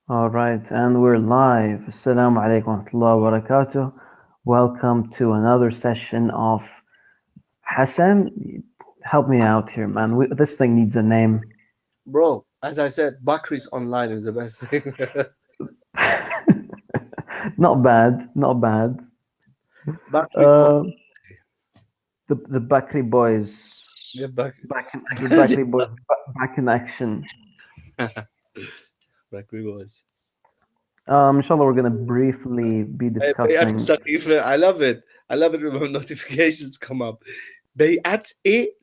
All right, and we're live. Assalamu alaikum wa rahmatullahi wa barakatuh. Welcome to another session of Hassan. Help me out here, man. This thing needs a name. Bro, as I said, Bakri's online is the best thing. Not bad, not bad. Bakri, Uh, the Bakri boys, get back. the Bakri boys back in action. Bakri was. Inshallah, we're gonna briefly be Bayat discussing. Saqifa, I love it. I love it when notifications come up. Bayat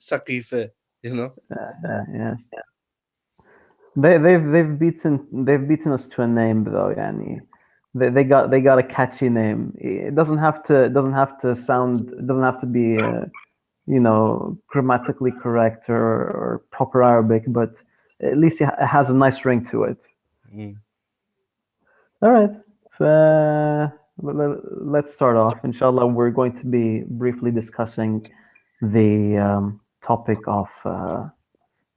Saqifa, you know? Yes, they've beaten us to a name though. Yani, they got a catchy name. It doesn't have to sound. It doesn't have to be grammatically correct or proper Arabic, but at least it has a nice ring to it. Mm. All right. Let's start off. Inshallah, we're going to be briefly discussing the topic of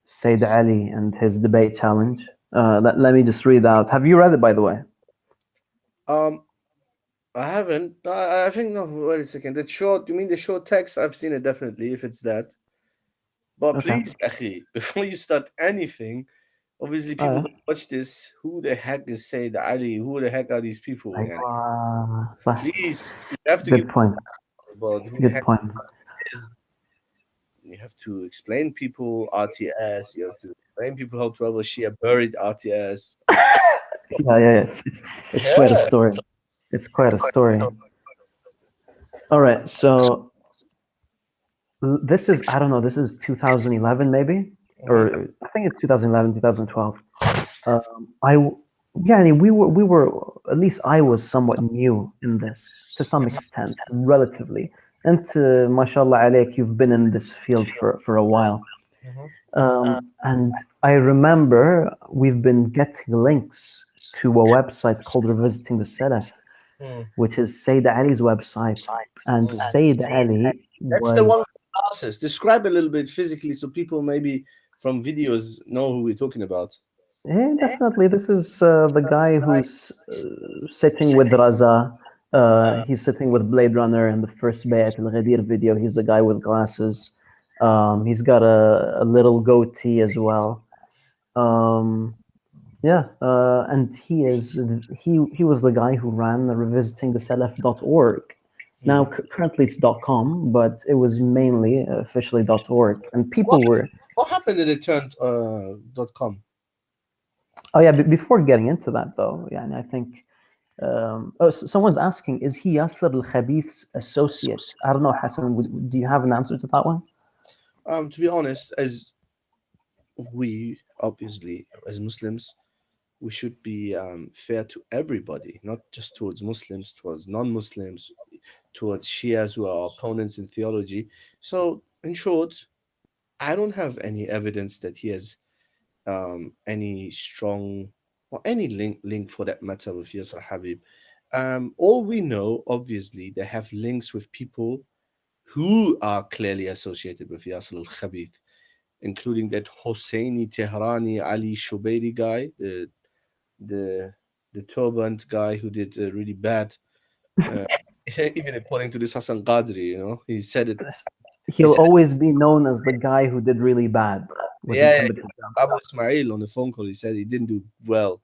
Sayyid Ali and his debate challenge. Let me just read out. Have you read it, by the way? Um, I haven't. I think no. Wait a second. The short. You mean the short text? I've seen it definitely. If it's that. But Okay. please, Akhi, before you start anything, obviously Oh, people yeah. gonna watch this. Who the heck is Sayyid Ali? Who the heck are these people? Yani? صح. Please, you have to give Good point. about who the Good heck point. is. You have to explain people RTS. You have to explain people how 12 Shia buried RTS. Yeah. It's quite a Yeah. story. It's quite a story. All right. So this is, I don't know, this is 2011 maybe, Mhm. or I think it's 2011, 2012. I Yeah, I mean, we were at least I was somewhat new in this to some extent, relatively. And mashallah alayk, you've been in this field for a while. Mhm. And I remember we've been getting links to a website called Revisiting the Salaf, Mm. which is Sayyid Ali's website. And Mm. Sayyid Ali That's the one was, with glasses. Describe a little bit physically so people maybe from videos know who we're talking about. definitely, this is the guy who's sitting with Raza. He's sitting with Blade Runner in the first Bayat al Ghadir video. He's the guy with glasses. He's got a little goatee as well. Um, Yeah, and he was the guy who ran the revisitingthesalaf.org. Now Mhm. currently it's .com, but it was mainly officially .org, and What, people were. what happened that it turned .com? Oh yeah, before getting into that though, yeah, and I think someone's asking, is he Yasser al-Khabith's associate? I don't know, Hassan. Do you have an answer to that one? To be honest, as we obviously as Muslims, we should be fair to everybody, not just towards Muslims, towards non-Muslims, towards Shias who are opponents in theology. So, in short, I don't have any evidence that he has any strong or any link for that matter with Yasser Habib. All we know, obviously, they have links with people who are clearly associated with Yasser al-Khabith, including that Hosseini Tehrani Ali Shubairi guy, the the turbaned guy who did really bad. Uh, even according to this Hassan Qadri, he said it. He He'll said, always be known as the guy who did really bad with yeah, Muhammad. Abu Ismail on the phone call, he said he didn't do well.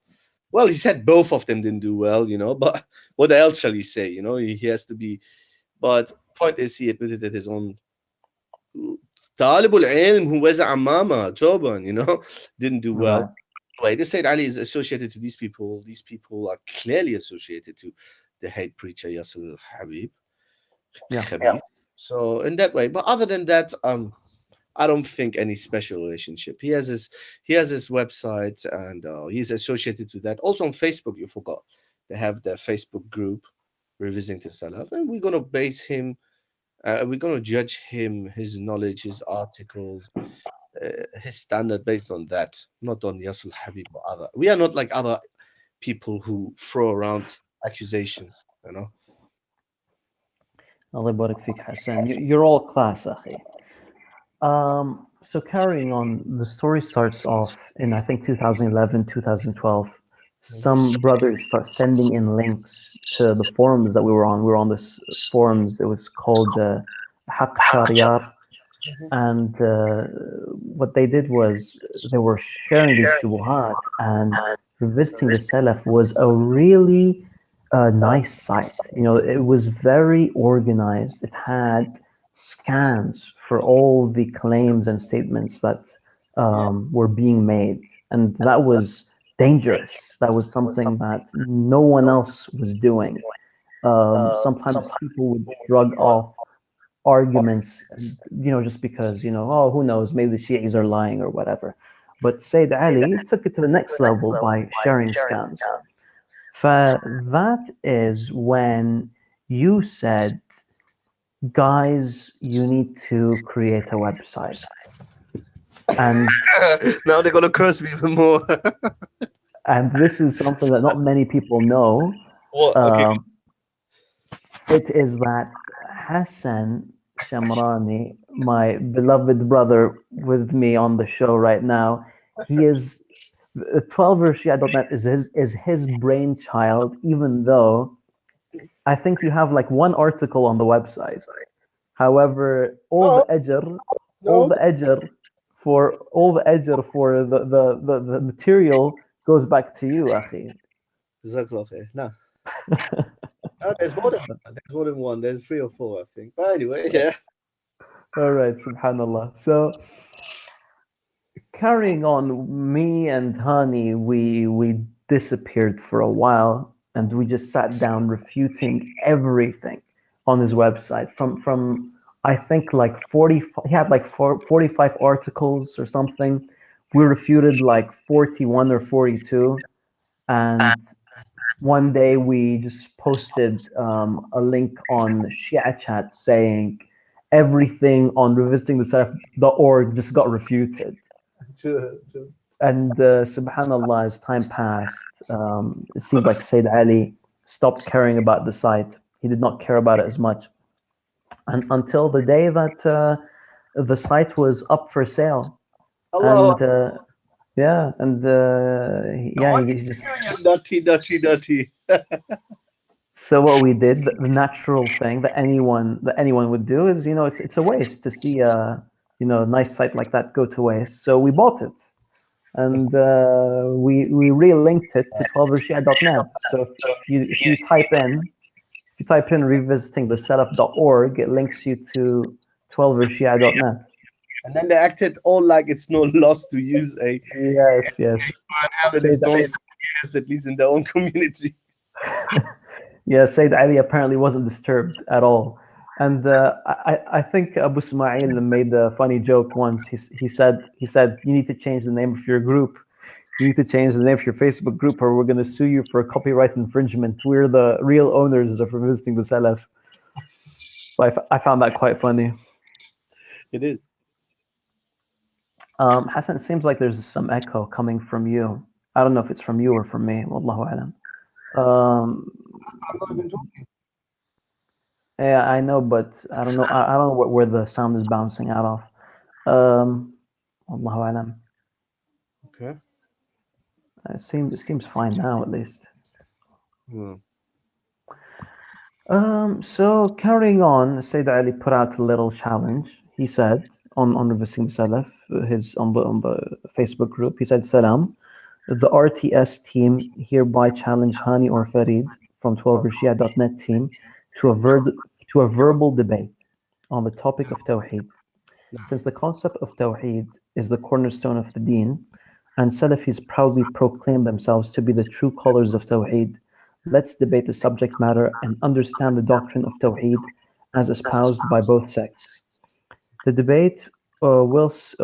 Well, he said both of them didn't do well, but what else shall he say? He has to be. But point is, he admitted that his own Talibul ilm who wears a amama, turban, didn't do well. Right. Wait, they said Ali is associated to these people. These people are clearly associated to the hate preacher Yasser Habib. Yeah. Khabib. So in that way, but other than that, I don't think any special relationship. He has his website and he's associated to that. Also on Facebook, you forgot they have their Facebook group, Revisiting the Salaf, and we're gonna base him. We're gonna judge him, his knowledge, his articles, his standard based on that, not on Yasser Habib or other. We are not like other people who throw around accusations. Allah barak fik, Hassan. You're all class, akhi. So carrying on, the story starts off in I think 2011, 2012. Some brothers start sending in links to the forums that we were on. We were on this forums. It was called Haq Chariyar, and what they did was they were sharing these shubuhat, and Revisiting the Salaf was a really nice site. It was very organized. It had scans for all the claims and statements that were being made, and that was dangerous. That was something that no one else was doing. Sometimes people would shrug off arguments, just because, oh, who knows, maybe the Shi'is are lying or whatever. But Sayyid Ali took it to the next level by sharing scans. That is when you said, guys, you need to create a website. And Now they're gonna curse me even more. and this is something that not many people know. What? Okay. It is that Hassan Shemrani, my beloved brother with me on the show right now, he is 12vershia.net is his brainchild, even though I think you have like one article on the website. However, all the ajr for the material goes back to you, akhi. Jazakallah khair. No. There's more than one. There's more than one. There's 3 or 4, I think. But anyway, yeah. All right, subhanallah. So carrying on, me and Hani, we disappeared for a while, and we just sat down refuting everything on his website. From I think like 40. He had like 45 articles or something. We refuted like 41 or 42, and one day we just posted a link on Shia Chat saying everything on revisitingthesalaf.org just got refuted. True. And subhanallah, as time passed, it seemed like Sayyid Ali stopped caring about the site. He did not care about it as much. And until the day that the site was up for sale. Allah. And he just Dirty. So what we did, the natural thing that anyone would do is, it's a waste to see a nice site like that go to waste. So we bought it, and we re-linked it to 12vershia.net. So if you type in revisitingthesalaf.org, it links you to 12vershia.net. And then they acted all like it's no loss to use a Yes. that is known for years, at least in their own community. Yeah, Sayyid Ali apparently wasn't disturbed at all. And I think Abu Ismail made a funny joke once. He said, you need to change the name of your group. You need to change the name of your Facebook group, or we're going to sue you for copyright infringement. We're the real owners of Revisiting the Salaf. So I found that quite funny. It is. Hassan, it seems like there's some echo coming from you. I don't know if it's from you or from me. Wallahu alam. I've not been talking. Yeah, I know, but I don't know. I don't know where the sound is bouncing out of. Allahu alam. Okay. It seems fine now, at least. Hmm. So carrying on, Sayyid Ali put out a little challenge. He said on Revisiting the Salaf, on the Facebook group, he said, "Salam, the RTS team hereby challenge Hani or Farid from 12vershia.net team to a verbal debate on the topic of Tawheed. Since the concept of Tawheed is the cornerstone of the deen, and Salafis proudly proclaim themselves to be the true colors of Tawheed, let's debate the subject matter and understand the doctrine of Tawheed as espoused by both sects. The debate whilst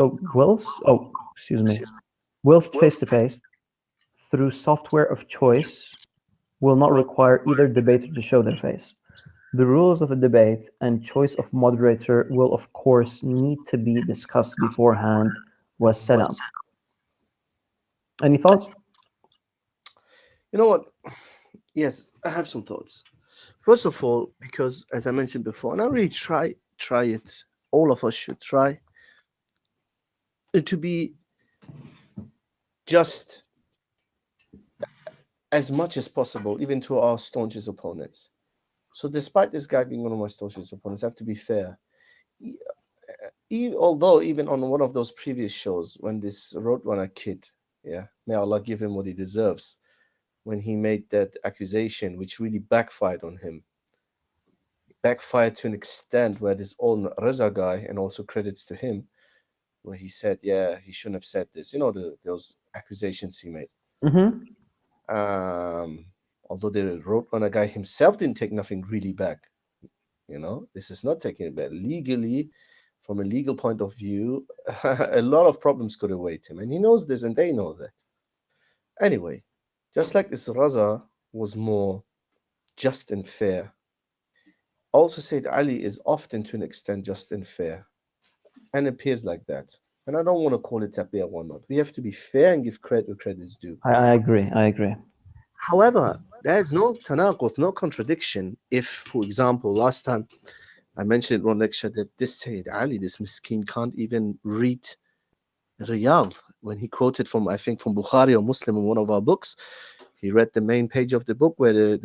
face-to-face through software of choice will not require either debater to show their face. The rules of the debate and choice of moderator will, of course, need to be discussed beforehand. Wassalam." Any thoughts? You know what? Yes, I have some thoughts. First of all, because as I mentioned before, and I really try it. All of us should try. to be just as much as possible, even to our staunchest opponents. So despite this guy being one of my staunchest opponents, I have to be fair. Although even on one of those previous shows, when this Roadrunner kid, yeah, may Allah give him what he deserves, when he made that accusation, which really backfired on him, backfired to an extent where this old Reza guy, and also credits to him, where he said, yeah, he shouldn't have said this. You know, those accusations he made. Mm-hmm. Although the Roadrunner guy himself didn't take nothing really back. You know, this is not taking it back. Legally, from a legal point of view, a lot of problems could await him. And he knows this and they know that. Anyway, just like this Raza was more just and fair, also Said Ali is often to an extent just and fair and appears like that. And I don't want to call it tabia or not. We have to be fair and give credit where credit is due. I agree. I agree. However, there's no tanaqud, no contradiction if, for example, last time I mentioned in one lecture that this Sayyid Ali, this miskin, can't even read Riyadh. When he quoted from, I think, from Bukhari or Muslim in one of our books, he read the main page of the book where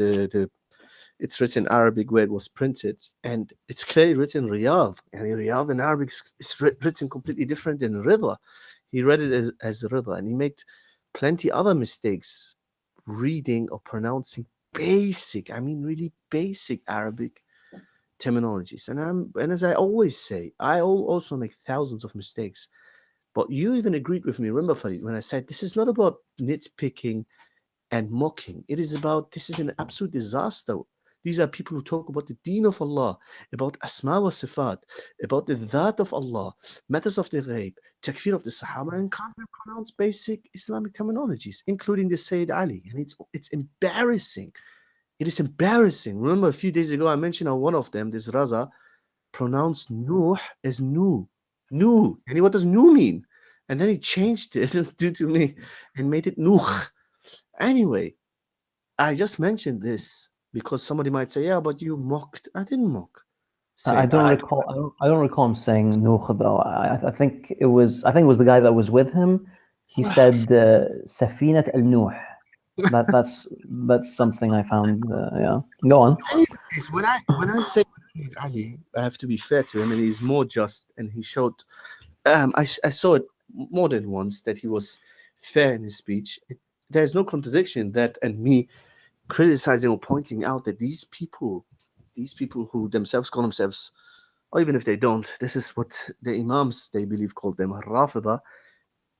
it's written in Arabic where it was printed, and it's clearly written Riyadh. And Riyadh in Arabic is written completely different than Ridha. He read it as Ridha, and he made plenty other mistakes reading or pronouncing basic, I mean really basic Arabic terminologies. And as I always say, I also make thousands of mistakes. But you even agreed with me, remember, Farid, when I said this is not about nitpicking and mocking. It is about, this is an absolute disaster. These are people who talk about the deen of Allah, about asma wa sifat, about the dhat of Allah, matters of the ghaib, takfir of the Sahaba, and can't even pronounce basic Islamic terminologies, including the Sayyid Ali. And it's embarrassing. It is embarrassing. Remember a few days ago, I mentioned how one of them, this Raza, pronounced Nuh as Nu. Nu. And what does Nu mean? And then he changed it due to me and made it Nuh. Anyway, I just mentioned this because somebody might say, yeah, but you mocked. I didn't mock. I don't recall. I don't recall him saying Nuh though. I think it was. I think it was the guy that was with him. He said Safinat al Nuh. That's something I found. Yeah, go on. Anyways, when I say Ali, I have to be fair to him, and he's more just. And he showed. I saw it more than once that he was fair in his speech. There's no contradiction in that, and me criticizing or pointing out that these people who themselves call themselves, or even if they don't, this is what the Imams they believe called them Rafida,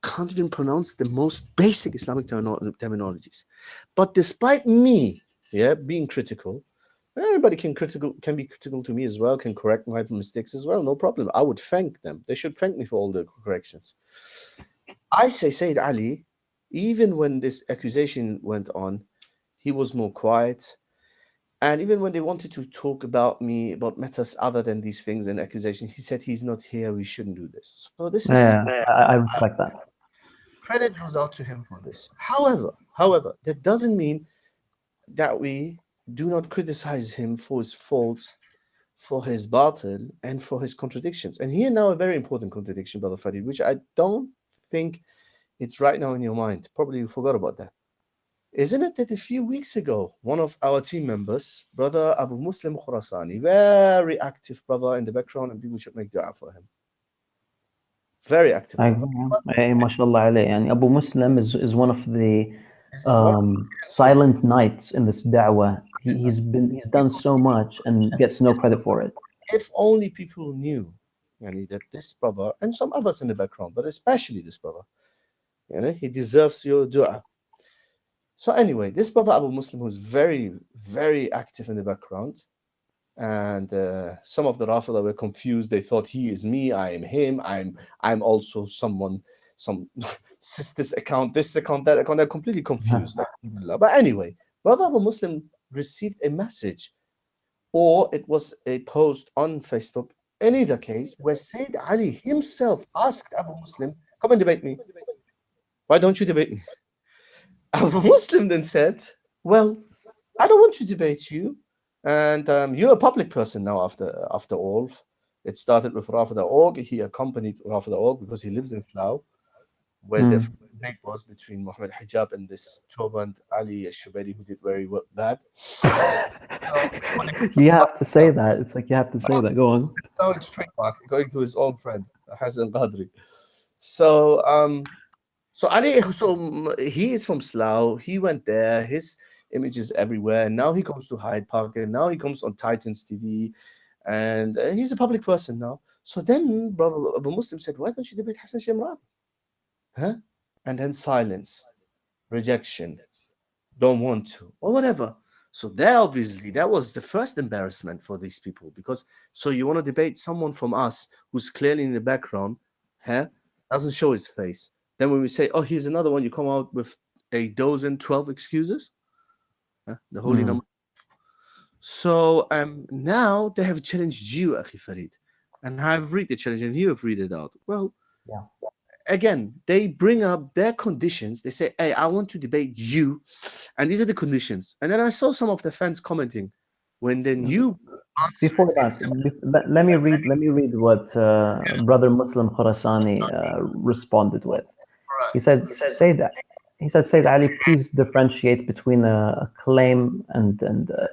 can't even pronounce the most basic Islamic terminologies. But despite me, being critical, anybody can be critical to me as well, can correct my mistakes as well, no problem. I would thank them. They should thank me for all the corrections. I say Sayyid Ali, even when this accusation went on, he was more quiet. And even when they wanted to talk about me, about matters other than these things and accusations, he said he's not here, we shouldn't do this. So this is... Yeah, I respect that. Credit goes out to him for this. However, that doesn't mean that we do not criticize him for his faults, for his batil, and for his contradictions. And here now a very important contradiction, Brother Farid, which I don't think it's right now in your mind. Probably you forgot about that. Isn't it that a few weeks ago, one of our team members, Brother Abu Muslim Khurasani, very active brother in the background, and people should make dua for him. Very active. MashaAllah alayhi. And Abu Muslim is one of the silent knights in this da'wah. He's done so much and gets no credit for it. If only people knew, that this brother and some others in the background, but especially this brother, he deserves your dua. So anyway, this brother Abu Muslim, who's very, very active in the background, and some of the Rafida were confused. They thought he is me, I am him, I'm also someone, this account, that account. They're completely confused. But anyway, brother Abu Muslim received a message, or it was a post on Facebook, in either case, where Sayyid Ali himself asked Abu Muslim, come and debate me. Why don't you debate me? Abu Muslim then said, well, I don't want to debate you. And you're a public person now, after all. It started with Rafida.org. He accompanied Rafida.org because he lives in Slough, where the Mm. debate was between Muhammad Hijab and this turbaned Ali Shubedi, who did very bad. So, You have to say that. It's like you have to say that. Go on. now it's trademark, according to his own friend, Hassan Qadri. So, so Ali, he is from Slough. He went there. His image is everywhere. And now he comes to Hyde Park, and now he comes on Titans TV, and he's a public person now. So then, brother Abu Muslim said, "Why don't you debate Hassan Shemrani?" Huh? And then silence, rejection, don't want to, or whatever. So there, obviously, that was the first embarrassment for these people because so you want to debate someone from us who's clearly in the background, huh? Doesn't show his face. Then when we say, oh, here's another one, you come out with a dozen, 12 excuses, huh? The holy Mm. number. So now they have challenged you, Akhi Farid, and I've read the challenge and you have read it out. Well, Yeah. again, they bring up their conditions. They say, hey, I want to debate you, and these are the conditions. And then I saw some of the fans commenting, when then you answer Before it, that, let me read what brother Muslim Khurasani responded with. He said, Said Ali, please differentiate between a claim and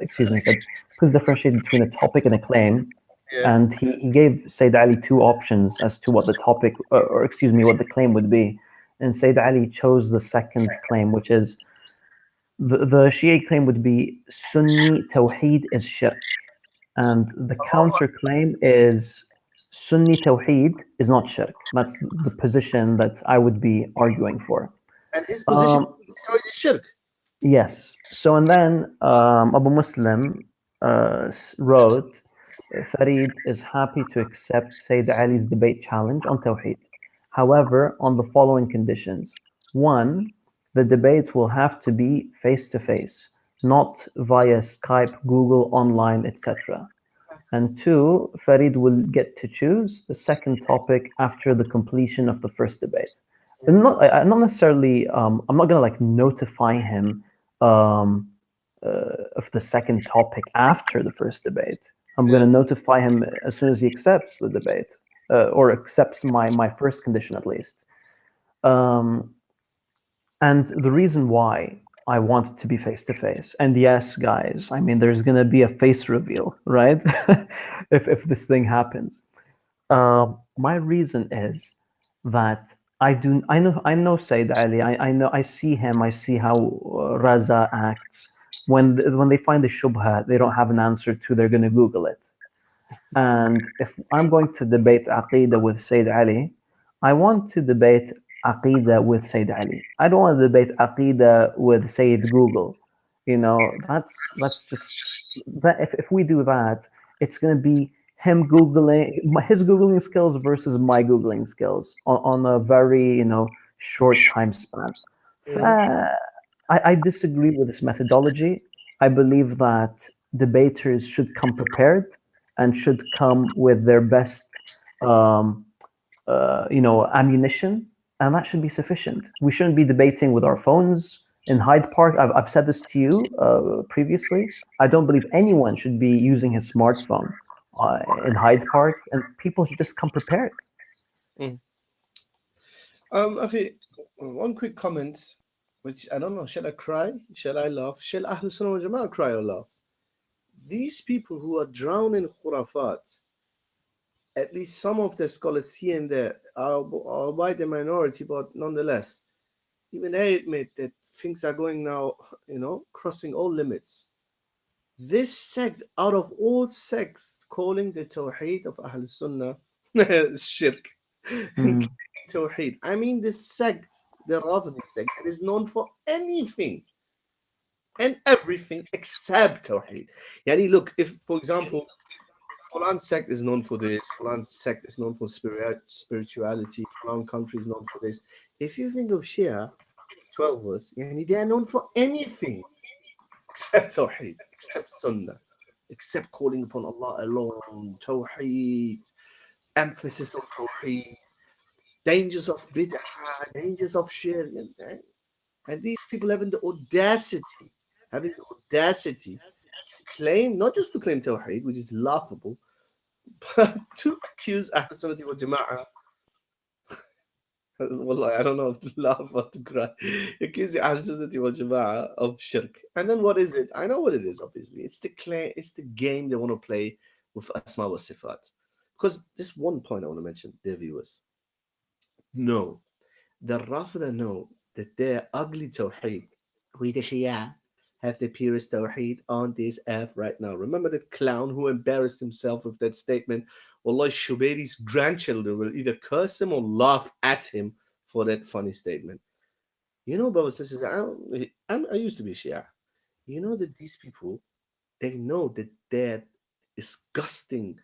excuse me. He said, please differentiate between a topic and a claim. yeah, And he gave Sayyid Ali two options as to what the topic, or excuse me, what the claim would be. And Sayyid Ali chose the second claim, which is the Shia claim would be Sunni Tawheed is shirk. And the counterclaim is Sunni Tawheed is not shirk. That's the position that I would be arguing for. and his position is shirk. Yes. So, and then Abu Muslim wrote, Farid is happy to accept Sayyid Ali's debate challenge on Tawheed. However, on the following conditions. One, the debates will have to be face to face, not via Skype, Google, online, etc. And two, Farid will get to choose the second topic after the completion of the first debate. Not necessarily, I'm not going to like notify him um, of the second topic after the first debate. I'm going to notify him as soon as he accepts the debate or accepts my first condition at least. Um, and the reason why I want it to be face to face, and yes, guys, I mean, there's going to be a face reveal, right? if this thing happens. My reason is that I know Sayyid Ali. I know I see him. I see how Raza acts. When they find the shubha, they don't have an answer to. They're going to Google it. And if I'm going to debate Aqidah with Sayyid Ali, I want to debate Aqidah with Sayyid Ali. I don't want to debate Aqidah with Sayyid Google. You know, that's just that. If we do that, it's going to be him Googling his Googling skills versus my Googling skills on a very, short time span. I disagree with this methodology. I believe that debaters should come prepared and should come with their best, um, ammunition, and that should be sufficient. We shouldn't be debating with our phones in Hyde Park. I've said this to you previously. I don't believe anyone should be using his smartphone in Hyde Park, and people should just come prepared. Mm. Akhi, one quick comment, which I don't know, shall I cry? Shall I laugh? Shall Ahl Sunnah wal Jama'ah cry or laugh? These people who are drowned in khurafat, at least some of the scholars here and there, are by the minority, but nonetheless, even they admit that things are going now, crossing all limits. This sect, out of all sects, calling the Tawheed of Ahl Sunnah shirk. Mm. Tawheed. I mean, this sect, the Rafidi sect, is known for anything and everything except Tawheed. Yani, look, if, for example, Fulan sect is known for this, Fulan sect is known for spirituality, Fulan country is known for this. If you think of Shia, 12 of us, yani, they are known for anything except Tawheed, except Sunnah, except calling upon Allah alone, Tawheed, emphasis on Tawheed, dangers of bid'ah, dangers of shirk. And these people having the audacity to claim, not just to claim Tawheed, which is laughable, But to accuse Ahl Sunnah wal Jama'ah, Wallah, I don't know if to laugh or to cry. Accusing Ahl Sunnah wal Jama'ah of shirk. And then what is it? I know what it is, obviously. It's the game they want to play with Asma wa Sifat. Because this one point I want to mention, dear viewers. No, the Rafida know that their ugly Tawheed, we the Shia, have the purest Tawheed on this earth right now. Remember that clown who embarrassed himself with that statement? Wallah, Shubairi's grandchildren will either curse him or laugh at him for that funny statement. You know, brothers and sisters, I used to be Shia. You know that these people, they know that their disgusting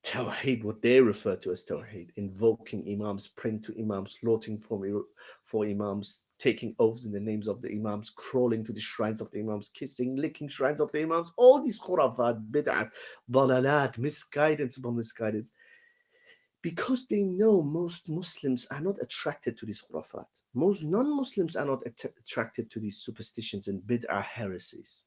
Tawheed, what they refer to as Tawheed, invoking Imams, praying to Imams, slaughtering for Imams, taking oaths in the names of the Imams, crawling to the shrines of the Imams, kissing, licking shrines of the Imams, all these khurafat, bid'at, dalalat, misguidance upon misguidance, because they know most Muslims are not attracted to these khurafat. Most non-Muslims are not attracted to these superstitions and bid'ah heresies.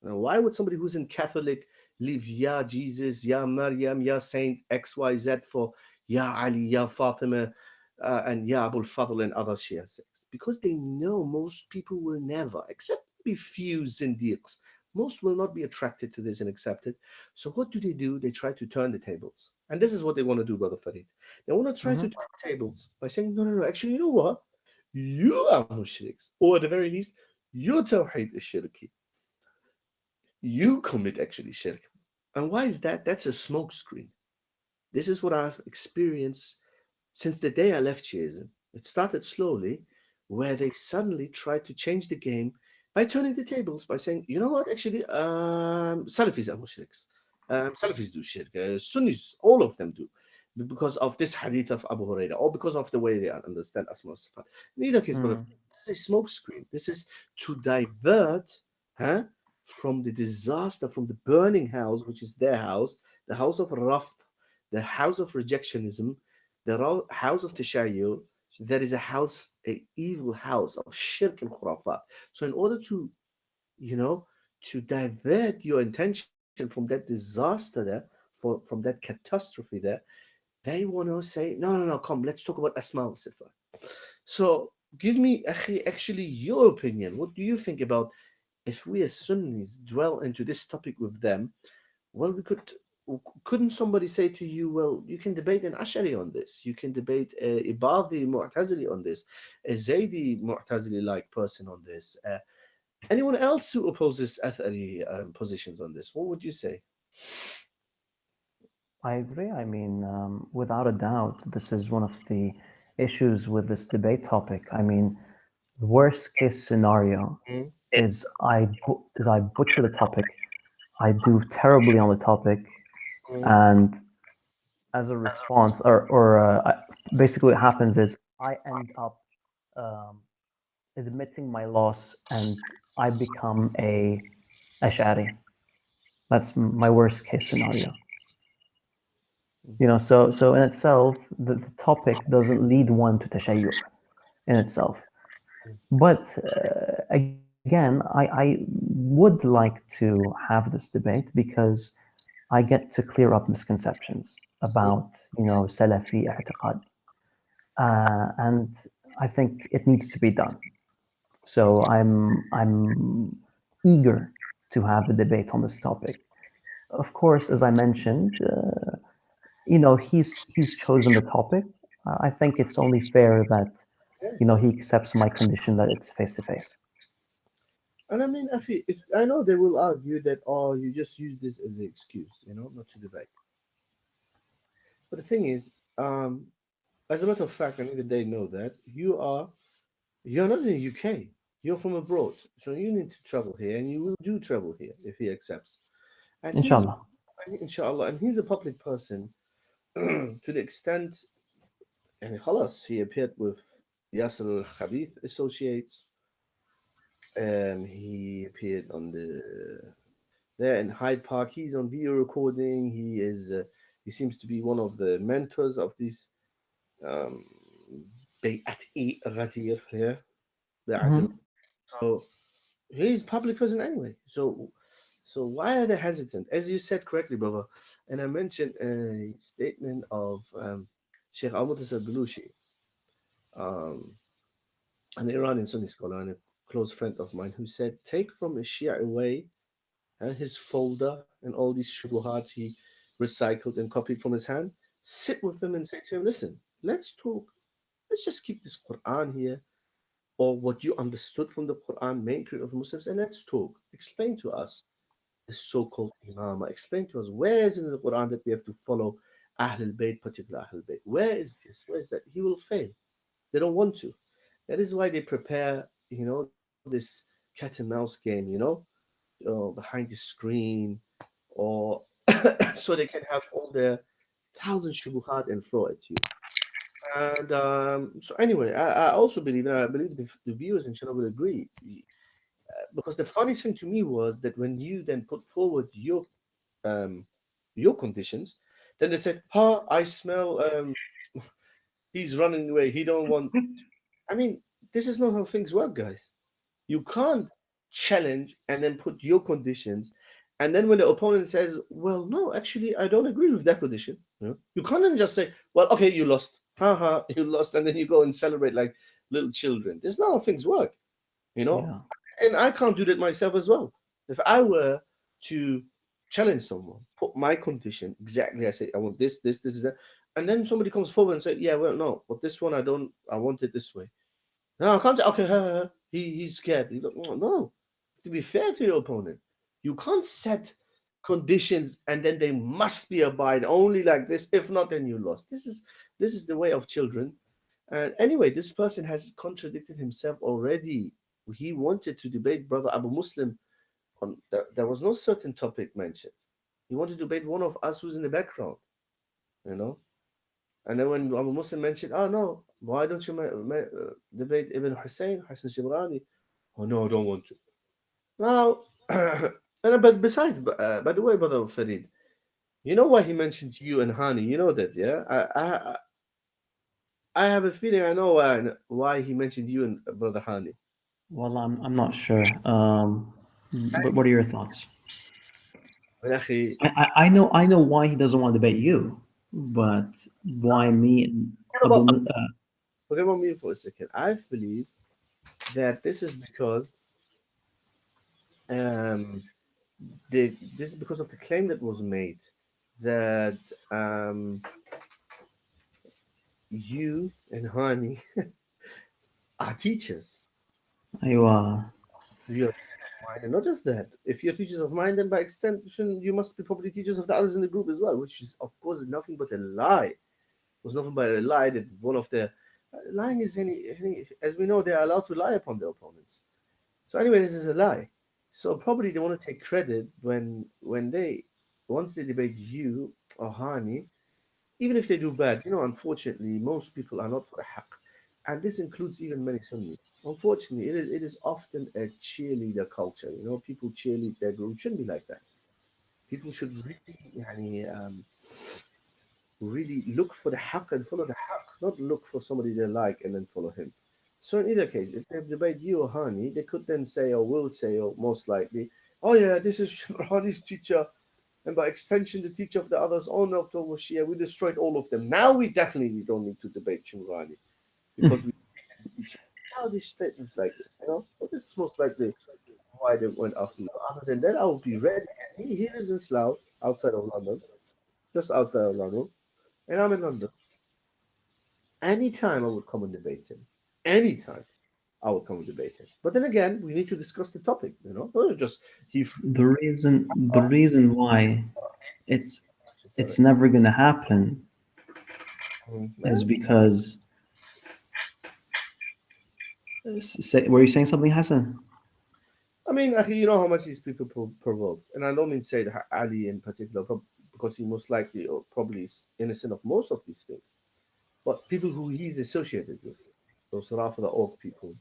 Now, why would somebody who's in Catholic leave Ya Jesus, Ya Maryam, Ya Saint XYZ for Ya Ali, Ya Fatima, and Ya Abul Fadl and other Shia sects? Because they know most people will never, except maybe few Zindiqs, most will not be attracted to this and accept it. So what do? They try to turn the tables. And this is what they want to do, Brother Farid. They want to try to Mhm. turn the tables by saying, no, no, no, actually, you know what? You are mushriks. Or at the very least, your tawheed is shirki. You commit actually shirk. And why is that? That's a smokescreen. This is what I've experienced since the day I left Shiism. It started slowly, where they suddenly tried to change the game by turning the tables, by saying, you know what, actually, Salafis are mushriks. Salafis do shirk. Sunnis, all of them do. Because of this hadith of Abu Hurairah, or because of the way they understand Asma Sifat. In either case, but Mm. this is a smokescreen. This is to divert, huh, from the disaster, from the burning house, which is their house, the house of Rafd, the house of rejectionism, the house of Tashayyu. That is a house, a evil house of shirk and khurafat. So in order to, you know, to divert your attention from that disaster there, from that catastrophe there, they want to say, no, no, no, come, let's talk about Asma wa Sifat. So give me, akhi, actually your opinion. What do you think about if we as Sunnis dwell into this topic with them? Well, we couldn't somebody say to you, well, you can debate an Ash'ari on this, you can debate a Ibadi Mu'tazili on this, a Zaydi Mu'tazili like person on this, anyone else who opposes Athari positions on this, what would you say? I agree. I mean, without a doubt, this is one of the issues with this debate topic. I mean, the worst case scenario Mm, is I butcher the topic, I do terribly on the topic, mm, and as a response, basically what happens is I end up um, admitting my loss and I become a Ash'ari. That's my worst case scenario. So in itself, the topic doesn't lead one to tashayyu in itself. But again, I would like to have this debate because I get to clear up misconceptions mm, about, Salafi i'tiqad. And I think it needs to be done. So I'm eager to have a debate on this topic. Of course, as I mentioned, he's chosen the topic. I think it's only fair that yeah. he accepts my condition that it's face to face. And I mean, if I know they will argue that, oh, you just use this as an excuse, not to debate. But the thing is, as a matter of fact, and even they know that you're not in the UK. You're from abroad, so you need to travel here, and you will do travel here if he accepts. And Inshallah. inshallah, and he's a public person to the extent, and khalas, he appeared with Yasser al Khabith Associates, and he appeared on there in Hyde Park. He's on video recording. He seems to be one of the mentors of this um, Bayat e Ghadir here. Mhm. So he's public person anyway. So So why are they hesitant? As you said correctly, brother, and I mentioned a statement of Sheikh Al-Mutasar Belushi, um, an Iranian Sunni scholar and a close friend of mine, who said, take from a Shia away and his folder and all these shubuhat he recycled and copied from his hand, sit with him and say to him, listen, let's talk. Let's just keep this Quran here, or what you understood from the Quran, main creed of Muslims, and let's talk. Explain to us the so-called Imama. Explain to us where is it in the Quran that we have to follow Ahlul Bayt, particular Ahlul Bayt. Where is this? Where is that? He will fail. They don't want to. That is why they prepare, this cat and mouse game, behind the screen, or so they can have all their thousand shubuhat and throw at you. And so anyway, I also believe, and I believe the viewers inshallah will agree, because the funniest thing to me was that when you then put forward um, your conditions, then they said, "Ha, I smell. He's running away. He don't want." I mean, this is not how things work, guys. You can't challenge and then put your conditions, and then when the opponent says, "Well, no, actually, I don't agree with that condition," you can't then just say, "Well, okay, you lost. Haha, you lost," and then you go and celebrate like little children. This is not how things work, you know. Yeah. And I can't do that myself as well. If I were to challenge someone, put my condition exactly, I say I want this, that, and then somebody comes forward and say, "Yeah, well, no, but this one I don't. I want it this way." No, I can't say, "Okay, he's scared." No, to be fair to your opponent, you can't set conditions and then they must be abide only like this. If not, then you lost. This is the way of children. And anyway, this person has contradicted himself already. He wanted to debate brother Abu Muslim on there was no certain topic mentioned. He wanted to debate one of us who's in the background, you know. And then when Abu Muslim mentioned, "Oh no, why don't you debate Ibn Hussein, Hassan Shemrani?" "Oh no, I don't want to." Now, but besides, by the way, brother Farid, you know why he mentioned you and Hani? You know that, yeah? I have a feeling I know why he mentioned you and brother Hani. Well, I'm not sure. But what are your thoughts? يا أخي, I know why he doesn't want to debate you, but why me and what Abu? about forget about me for a second. I believe that this is because um this is because of the claim that was made that you and Hani are teachers. أيوة. You're teachers of mine, and not just that. If you're teachers of mine, then by extension, you must be probably teachers of the others in the group as well, which is, of course, nothing but a lie. It was nothing but a lie that one of the lying is as we know, they are allowed to lie upon their opponents. So anyway, this is a lie. So probably they want to take credit when they once they debate you or Hani, even if they do bad. Unfortunately, most people are not for the haqq. And this includes even many Sunnis. Unfortunately, it is often a cheerleader culture. People cheerlead their group. It shouldn't be like that. People should really, really look for the haqq and follow the haqq, not look for somebody they like and then follow him. So in either case, if they debate you or Hani, they could then say or will say, or most likely, "Oh yeah, this is Shemrani's teacher, and by extension, the teacher of the others, owner of the Shia, we destroyed all of them. Now we definitely don't need to debate Shemrani because we his teaching." Childish statements like this, But this is most likely why they went after you. Other than that, I would be ready. He lives in Slough, outside of London, just outside of London, and I'm in London. Anytime I would come and debate him. Anytime I would come and debate him. But then again, we need to discuss the topic, Not just he. The reason why it's never gonna happen is because were you saying something, Hassan? I mean, actually, you know how much these people provoke, and I don't mean say that Ali in particular, because he most likely or probably is innocent of most of these things. But people who he's associated with, those Rafida Org people,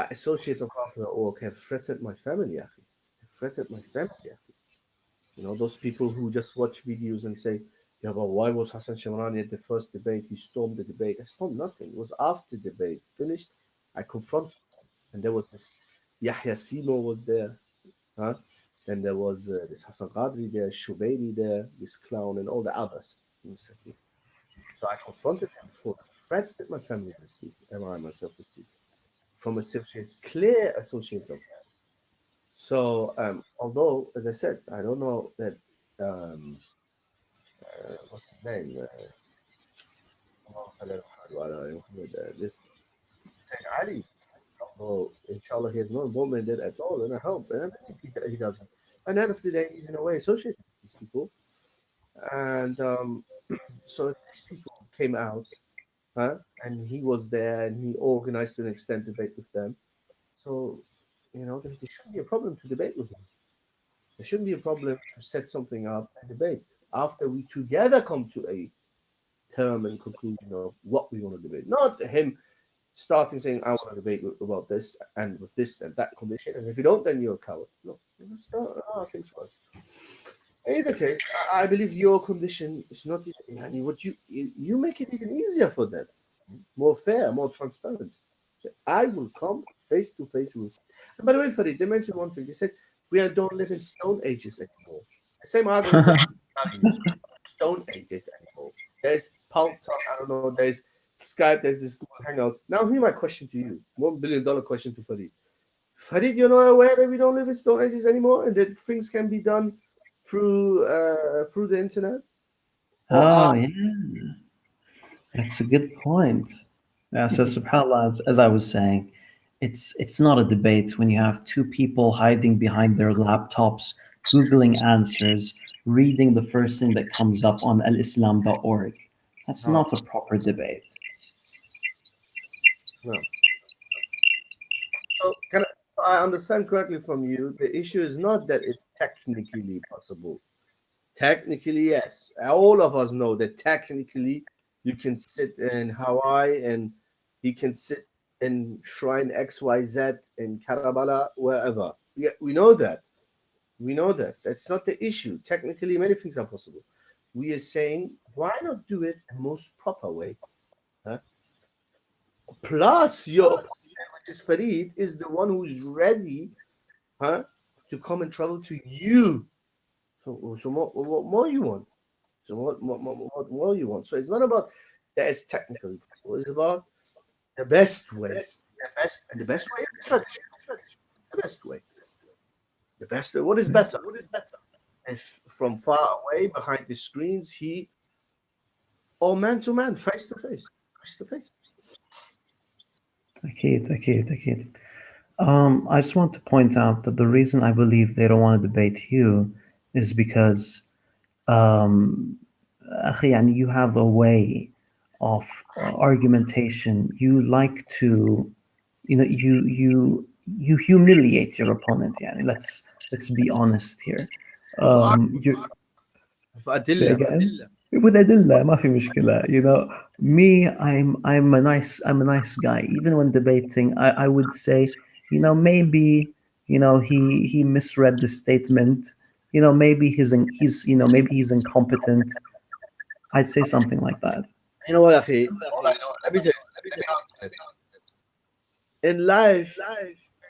associates of Rafida Org have threatened my family, actually. Have threatened my family, actually. Those people who just watch videos and say, "Yeah, but why was Hassan Shemrani at the first debate? He stormed the debate." I stormed nothing. It was after the debate finished. I confronted him. And there was this Yahya Seymour was there. Huh? Then there was this Hassan Qadri there, Shubairi there, this clown, and all the others. So I confronted him for the threats that my family received and I myself received from associates, clear associates of. So, although, as I said, I don't know that, what's his name? This Hussein Ali, although inshallah he has no involvement in it at all, and I hope, and I believe he doesn't. And at the end of the day, he's in a way associated with these people. And so if these people came out, and he was there and he organized to an extent debate with them, so there shouldn't be a problem to debate with him. There shouldn't be a problem to set something up and debate after we together come to a term and conclusion of what we want to debate. Not him starting saying, I want to debate about this and with this and that condition, and if you don't, then you're a coward. No, that's not how things work. In either case, I believe your condition is not easy. I mean, what you make it even easier for them, more fair, more transparent. So I will come face to face with. And by the way, Farid, they mentioned one thing. They said we don't live in stone ages anymore. The same argument stone ages anymore. There's Pulse, I don't know, there's Skype, there's this Google Hangout. Now, here's my question to you. $1 billion question to Farid. Farid, you're not aware that we don't live in stone ages anymore and that things can be done through the internet? Oh, yeah. That's a good point. Yeah, so subhanAllah, as I was saying, it's not a debate when you have two people hiding behind their laptops, Googling answers, reading the first thing that comes up on alislam.org. That's No, not a proper debate. no. So can I understand correctly from you? The issue is not that it's technically possible. Technically, yes. All of us know that technically you can sit in Hawaii and he can sit in Shrine XYZ in Karabala, wherever. Yeah, we know that. We know that. That's not the issue. Technically, many things are possible. We are saying, why not do it the most proper way? Huh? Plus, your opponent, which is Farid, is the one who's ready, to come and travel to you. So what more you want? So what more you want? So it's not about that it's technically possible. It's about the best way. The best way is tradition. The best way. The best way. What is better? What is better? If from far away behind the screens, he or man to man, face to face, face to face. أكيد. I just want to point out that the reason I believe they don't want to debate you is because أخي, يعني you have a way of argumentation. You like to, you humiliate your opponent. يعني let's be honest here. You say فأدلة. again with أدلة ما في مشكلة. Me, I'm a nice guy. Even when debating, I would say, maybe, he misread the statement. Maybe maybe he's incompetent. I'd say something like that. You know what, Akhi? Let me tell you. In life,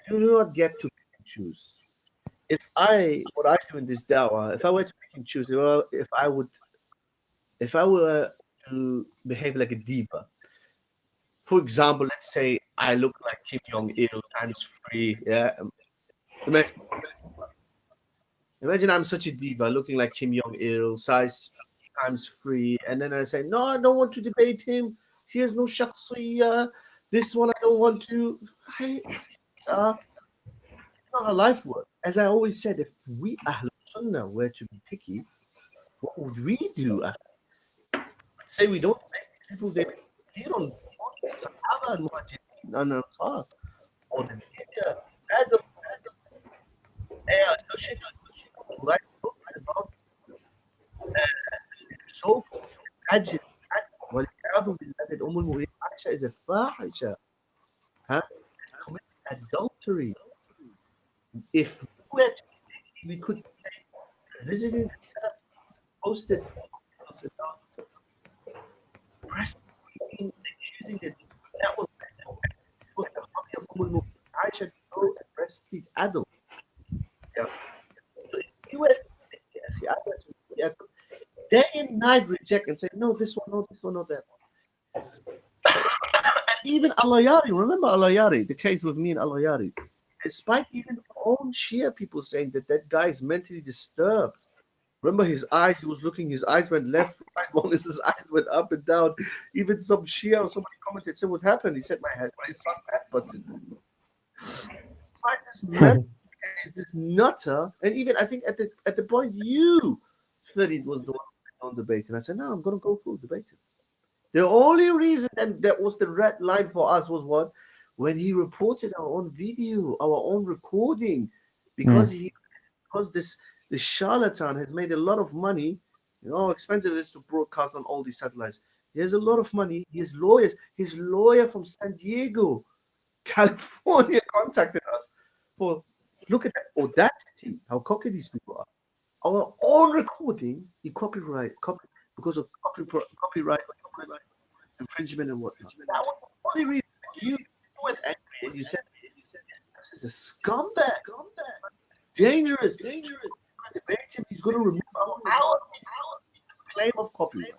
you do not get to pick and choose. What I do in this dawah, if I were to pick and choose, well, if I were to behave like a diva, for example, let's say I look like Kim Jong Il times three. Yeah, imagine, imagine I'm such a diva, looking like Kim Jong Il, size times three, and then I say, no, I don't want to debate him. He has no shakhsiyah. This one I don't want to. Not how life works. As I always said, if we Ahlul Sunnah were to be picky, what would we do? Say we don't say people they don't Sahaba and Muhajirin and Ansar or the media Adam they are associated with right about so أجل والعياذ بالله that المؤمنين Aisha is a fahisha, commit adultery. If we could visiting posted breastfeeding, accusing that was the hobby of Aisha to go and breastfeed adults. Yeah. night reject and say, no, this one, no, this one, not that. And even Al-Ayari, remember Al-Ayari, the case with me and Al-Ayari, despite even own Shia people saying that that guy is mentally disturbed. Remember his eyes, he was looking, his eyes went left, right, one his eyes went up and down. Even some Shia or somebody commented, said, what happened? He said, my son busted. Despite this mental is this nutter, and even I think at the point you, Farid, was the one on debate, and I said, no, I'm gonna go full debating. The only reason that was the red line for us was what? When he reported our own video, our own recording, because this charlatan has made a lot of money. You know how expensive it is to broadcast on all these satellites. He has a lot of money. He has lawyers. His lawyer from San Diego, California, contacted us for look at that audacity, how cocky these people are. Our own recording, he copy because of copyright infringement and whatnot. That was the only reason you went angry and you said this is a scumbag, dangerous. Debate him, he's going to remove our claim of copyright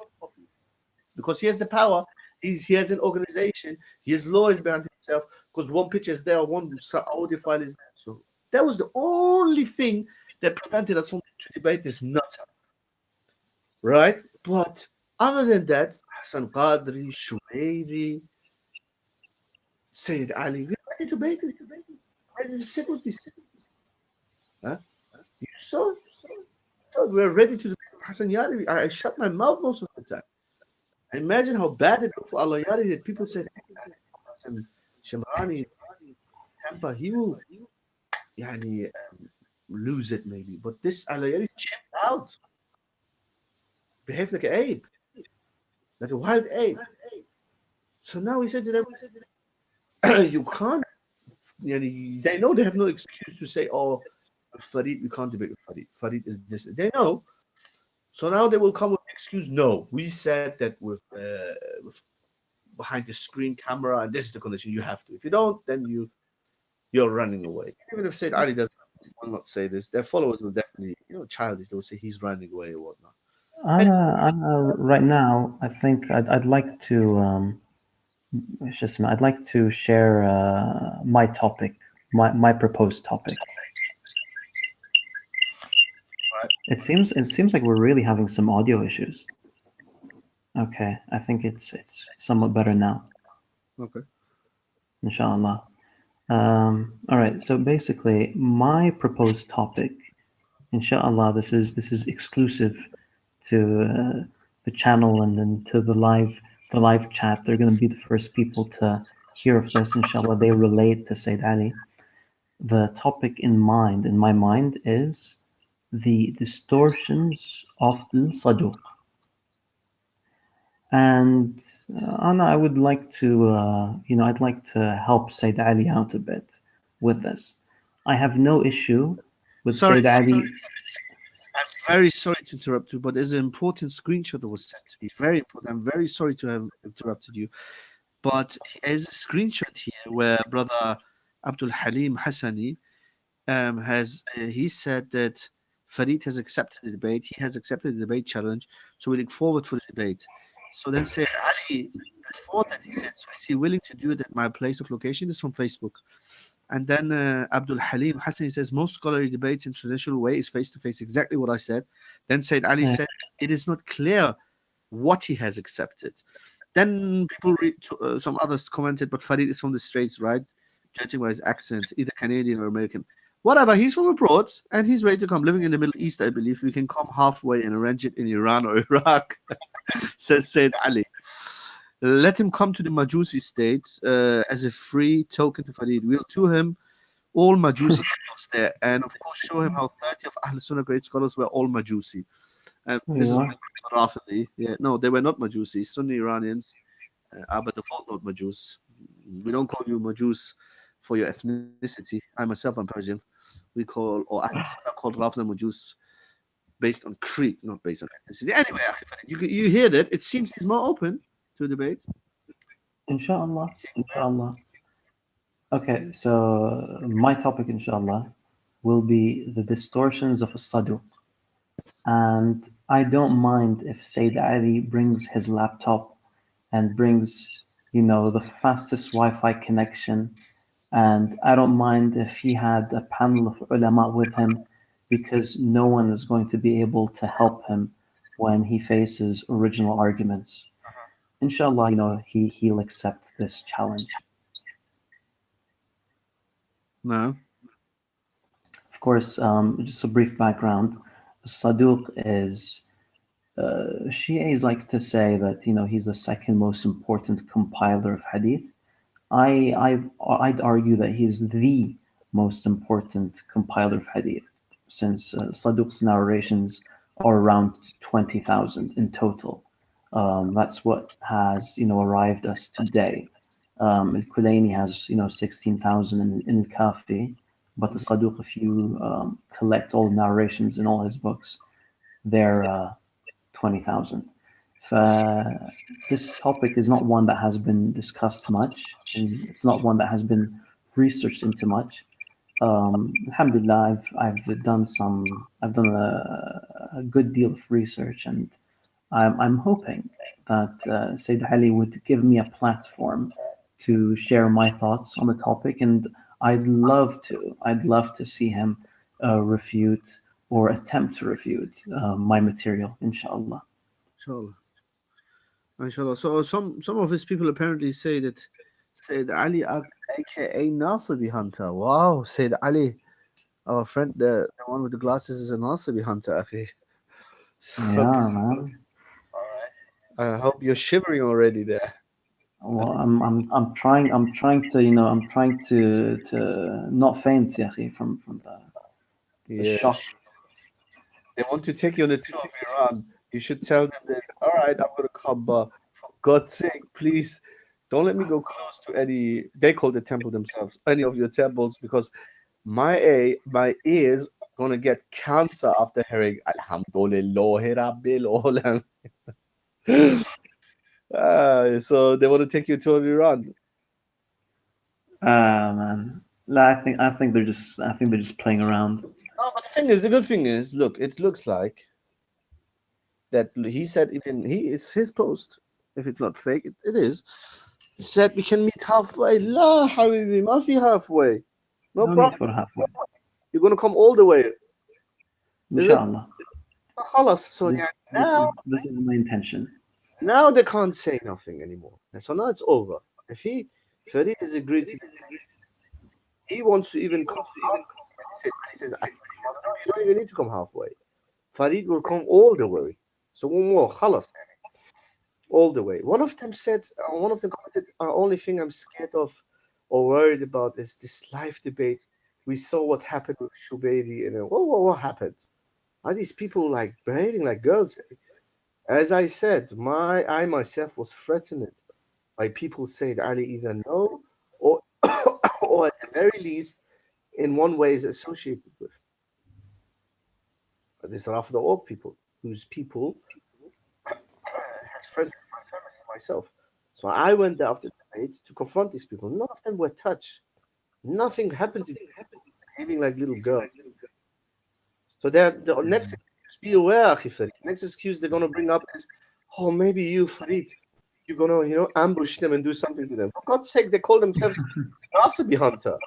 because he has the power. He has an organization. He has lawyers behind himself because one picture is there, one audio file is there. So that was the only thing that prevented us from to debate this nutter, right? But other than that, Hassan Qadri, Shumairi, Sayyid Ali, we're ready to debate it. Ready to sit with this. Huh? You saw it. We're ready to debate Hassan Yari. I shut my mouth most of the time. Imagine how bad it looked for Allah Yari that people said, and Shemrani, Tampa, he will lose it maybe. But this Allah Yari is chipped out. Behave like an ape. Like a wild ape. So now he said to them, you can't. They know they have no excuse to say, oh, Farid, we can't debate with Farid. Farid is this. They know. So now they will come with an excuse. No, we said that with behind the screen camera, and this is the condition you have to. If you don't, then you're running away. Even if Said Ali will not say this, their followers will definitely, childish. They will say he's running away or whatnot. Right now, I think I'd like to I'd like to share my topic, my proposed topic. It seems like we're really having some audio issues. Okay, I think it's somewhat better now. Okay. Inshallah. All right. So basically, my proposed topic, inshallah, this is exclusive to the channel and then to the live chat. They're going to be the first people to hear of this. Inshallah, they relate to Sayyid Ali. The topic in my mind, is the distortions of al-Saduq. And Anna, I would like to, I'd like to help Sayyid Ali out a bit with this. I have no issue with Sayyid Ali. I'm very sorry to interrupt you, but there's an important screenshot that was sent to me. Very important. I'm very sorry to have interrupted you, but there's a screenshot here where Brother Abdul Halim Hassani he said that Farid has accepted the debate. He has accepted the debate challenge, so we look forward for the debate. So then said Ali, before that he said, so is he willing to do it at my place of location? This is from Facebook. And then Abdul Halim Hassan says, most scholarly debates in traditional way is face-to-face, exactly what I said. Then Said Ali said, it is not clear what he has accepted. Then people some others commented, but Farid is from the Straits, right? Judging by his accent, either Canadian or American. Whatever, he's from abroad and he's ready to come, living in the Middle East, I believe. We can come halfway and arrange it in Iran or Iraq, says Said Ali. Let him come to the Majusi state as a free token to Farid. We'll tour him all Majusi temples there, and of course show him how 30 of Ahl Sunnah great scholars were all Majusi. And this is Rafidi. Yeah, no, they were not Majusi. Sunni Iranians are by default not Majus. We don't call you Majus for your ethnicity. I myself am Persian. We call, or I called Rafida Majus based on creed, not based on ethnicity. Anyway, you hear that? It seems he's more open to debate. Inshallah. Okay, so my topic, inshallah, will be the distortions of a Saduq. And I don't mind if Sayyid Ali brings his laptop and brings, the fastest Wi-Fi connection. And I don't mind if he had a panel of ulama with him, because no one is going to be able to help him when he faces original arguments. Inshallah, he'll accept this challenge. No. Of course, just a brief background. Saduq is, Shias like to say that he's the second most important compiler of hadith. I'd argue that he's the most important compiler of hadith, since Saduq's narrations are around 20,000 in total. That's what has arrived us today. Al-Kulaini has 16,000 in Kafi, but the Saduq, if you collect all the narrations in all his books, they're 20,000. This topic is not one that has been discussed much, and it's not one that has been researched into much. Alhamdulillah, I've done a good deal of research, and I'm hoping that Sayyid Ali would give me a platform to share my thoughts on the topic, and I'd love to see him refute or attempt to refute my material, inshallah. Inshallah. Inshallah. So some of his people apparently say that Sayyid Ali, aka Nasibi Hunter. Wow, Sayyid Ali, our friend, the one with the glasses, is a Nasibi Hunter. Akhi. So Yeah, man. I hope you're shivering already there. Well, I'm trying to, I'm trying to not faint, ya akhi, from the Yeah. shock. They want to take you on the tour of Iran. You should tell them that, all right, I'm going to come, but for God's sake, please don't let me go close to any, they call the temple themselves, any of your temples, because my ears going to get cancer after hearing Alhamdulillah Rabbil Olam. So they want to take you to Iran. Man. La, I think they're just playing around. No, but the good thing is, look, it looks like that he said, even it's his post, if it's not fake, it is. He said we can meet halfway. La habibi, ma fi halfway. No No need problem. for halfway. You're gonna come all the way. Is it? Inshallah. خلاص. So This, yeah, now this is my intention. they can't say nothing anymore. And so now it's over. If Farid has agreed to, he wants to even come halfway. He says, you don't even need to come halfway. Farid will come all the way. So one more, خلاص. All the way. One of them said, one of them commented, only thing I'm scared of or worried about is this live debate. We saw what happened with Shubairi, and what happened? Are these people like behaving like girls? As I said, I myself was threatened by people saying Ali either no or or at the very least in one way is associated with. These are after all people whose people has friends with my family and myself. So I went there after the debate to confront these people. None of them were touched. Nothing happened to them, behaving like little girls. So the next excuse, be aware, Akhi Farid. Next excuse they're gonna bring up is, oh, maybe you, Farid, you're gonna, ambush them and do something to them. For God's sake, they call themselves Nasibi Hunter.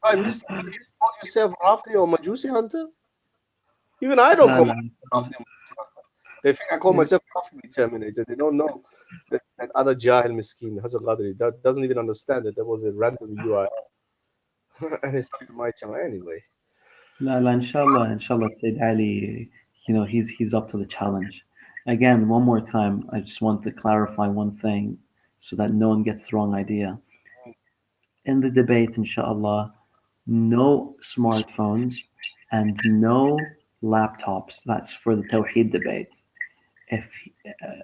I missed you call yourself Rafi or Majusi Hunter? Even I don't call myself Rafi or Majusi Hunter. They think I call myself Rafi Terminator. They don't know that other Jahil Miskin, Hassan Qadri, that doesn't even understand that there was a random URL. And it's not even my channel anyway. La, inshallah, Sayyid Ali, he's up to the challenge. Again, one more time, I just want to clarify one thing so that no one gets the wrong idea. In the debate, inshallah, no smartphones and no laptops. That's for the Tawheed debate.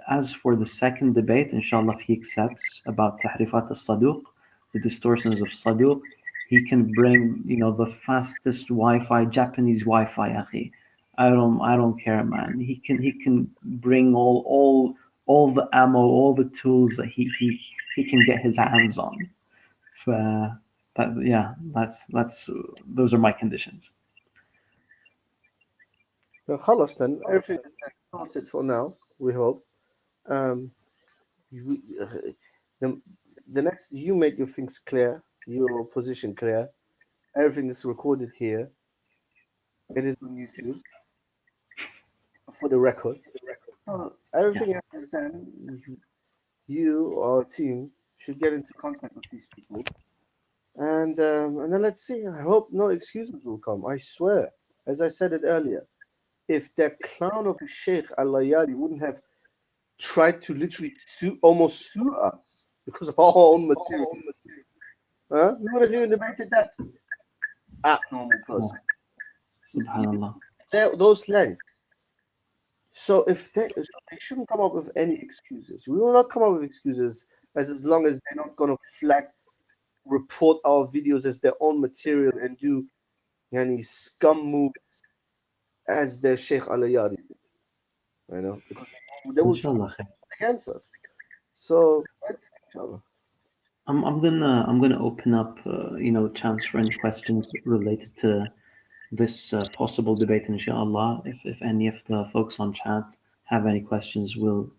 As for the second debate, inshallah, if he accepts about Tahrifat al-Saduq, the distortions of Saduq, he can bring, the fastest Wi-Fi, Japanese Wi-Fi, akhi. I don't care, man. He can bring all the ammo, all the tools that he can get his hands on. Yeah, that's those are my conditions. خلاص then everything sorted for now. We hope. Um, you, the, the next you make your things clear, your position clear. Everything is recorded here. It is on YouTube for the record. Everything else is done. You or team should get into contact with these people, and then let's see. I hope no excuses will come. I swear, as I said it earlier, if that clown of a Sheikh Al-Layali wouldn't have tried to literally almost sue us because of our own material, we would have even debated that abnormal person. Subhanallah. Those lengths. So if they shouldn't come up with any excuses. We will not come up with excuses as long as they're not going to report our videos as their own material and do any scum moves as their Sheikh Al-Ayari did. You know, because they will Inshallah. against us. So let's inshallah. I'm gonna open up chance for any questions related to this possible debate, inshallah. If any of the folks on chat have any questions, we'll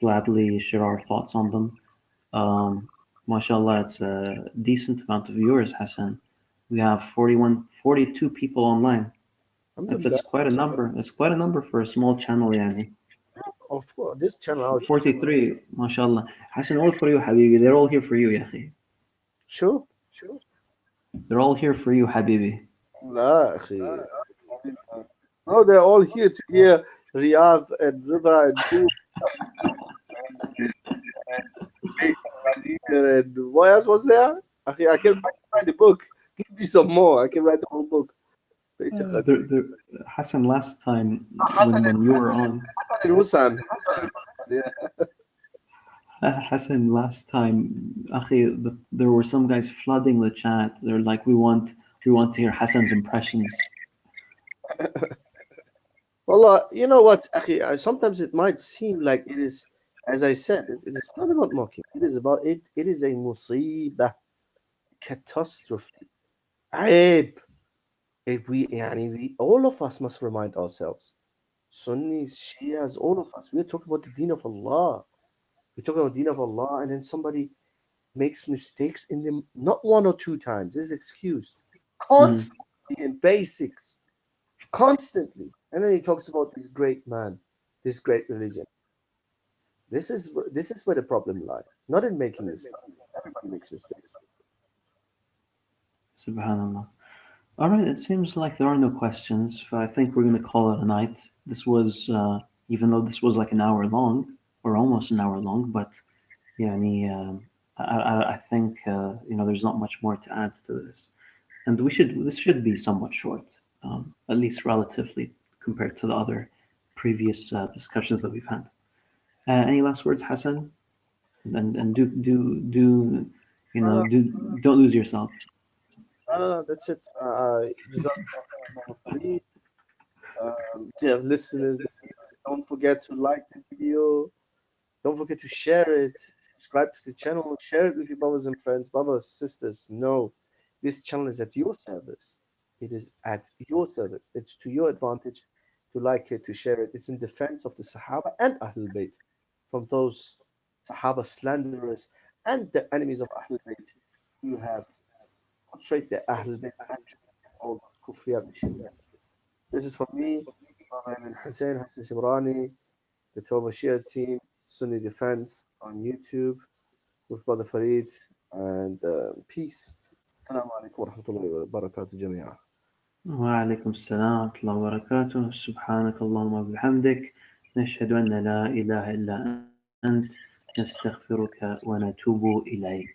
gladly share our thoughts on them. MashaAllah, it's a decent amount of viewers, Hassan. We have 42 people online. That's quite a number. That's quite a number for a small channel, yani. Of course, this channel 43, MashaAllah. Hassan, all for you, Habibi. They're all here for you, Yahi. Sure. They're all here for you, Habibi. لا أخي. No, they're all here to hear Riyadh and Rida and and what else was there? I can write the book. Give me some more. I can write the whole book. Hassan, last time when you were on, Hussein. Hassan, last time, akhi, there were some guys flooding the chat. They're like, we want to hear Hassan's impressions. Well, you know what, akhi, sometimes it might seem like it is, as I said, it is not about mocking. It is about it. It is a musibah, catastrophe. عيب. We all of us must remind ourselves. Sunnis, Shias, all of us. We're talking about the deen of Allah. We're talking about the deen of Allah, and then somebody makes mistakes in them, not one or two times. Is excused constantly in basics, constantly. And then he talks about this great man, this great religion. This is where the problem lies, not in making mistakes. Everybody makes mistakes. Subhanallah. All right, it seems like there are no questions. So I think we're going to call it a night. This was, even though this was like an hour long, or almost an hour long, but yeah, I think there's not much more to add to this, and this should be somewhat short, at least relatively compared to the other previous discussions that we've had. Any last words, Hassan? And don't lose yourself. That's it. Dear listeners, don't forget to like the video. Don't forget to share it. Subscribe to the channel. Share it with your brothers and friends, brothers, sisters. No, this channel is at your service. It is at your service. It's to your advantage to like it, to share it. It's in defense of the Sahaba and Ahlul Bayt from those Sahaba slanderers and the enemies of Ahlul Bayt who have portrayed the Ahlul Bayt and all Kufriyat. This is from me, Hussein Shemrani, the Tova Shia team, Sunni Defense on YouTube with Brother Farid, and peace. Assalamu alaikum wa rahmatullahi wa barakatuh jami'ah. وعليكم السلام ورحمة الله وبركاته سبحانك اللهم وبحمدك نشهد أن لا إله إلا أنت نستغفرك ونتوب إليك.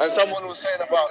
And someone was saying about